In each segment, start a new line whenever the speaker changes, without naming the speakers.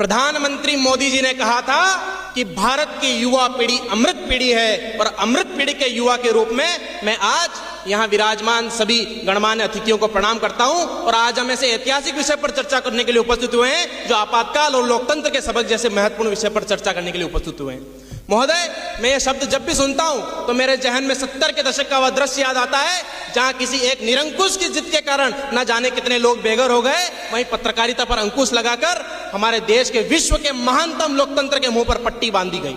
प्रधानमंत्री मोदी जी ने कहा था कि भारत की युवा पीढ़ी अमृत पीढ़ी है और अमृत पीढ़ी के युवा के रूप में मैं आज यहां विराजमान सभी गणमान्य अतिथियों को प्रणाम करता हूं और आज हम ऐसे ऐतिहासिक विषय पर चर्चा करने के लिए उपस्थित हुए हैं जो आपातकाल और लोकतंत्र के सबक जैसे महत्वपूर्ण विषय पर चर्चा करने के लिए उपस्थित हुए हैं। महोदय, मैं ये शब्द जब भी सुनता हूं तो मेरे जहन में 70 के दशक का वह दृश्य याद आता है जहां किसी एक निरंकुश की जिद के कारण न जाने कितने लोग बेघर हो गए, वहीं पत्रकारिता पर अंकुश लगाकर हमारे देश के विश्व के महानतम लोकतंत्र के मुंह पर पट्टी बांधी गई।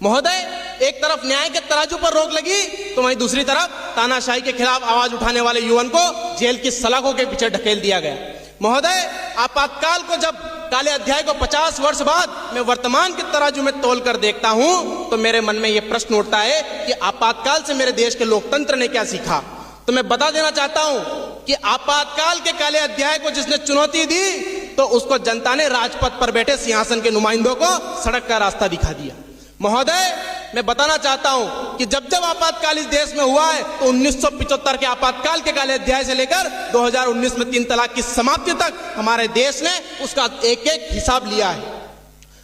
महोदय, एक तरफ न्याय के तराजू पर रोक लगी तो वहीं दूसरी तरफ तानाशाही के खिलाफ आवाज उठाने वाले युवन को जेल की सलाखों के पीछे ढकेल दिया गया। महोदय, आपातकाल को जब काले अध्याय को 50 वर्ष बाद मैं वर्तमान के तराजू में तोल कर देखता हूं तो मेरे मन में यह प्रश्न उठता है कि आपातकाल से मेरे देश के लोकतंत्र ने क्या सीखा। तो मैं बता देना चाहता हूं कि आपातकाल के काले अध्याय को जिसने चुनौती दी तो उसको जनता ने राजपथ पर बैठे सिंहासन के नुमाइंदों को सड़क का रास्ता दिखा दिया। महोदय, मैं बताना चाहता हूं कि जब जब आपातकाल इस देश में हुआ है तो 1975 के आपातकाल के काले अध्याय से लेकर 2019 में 3 तलाक की समाप्ति तक हमारे देश ने उसका एक एक हिसाब लिया है।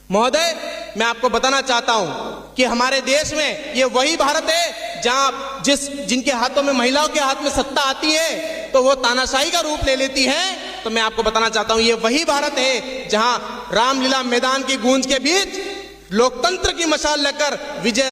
महोदय, मैं आपको बताना चाहता हूं कि हमारे देश में ये वही भारत है जहां जिनके हाथों में, महिलाओं के हाथ में सत्ता आती है तो वो तानाशाही का रूप ले लेती है। तो मैं आपको बताना चाहता हूं ये वही भारत है जहां रामलीला मैदान की गूंज के बीच लोकतंत्र की मशाल लेकर विजय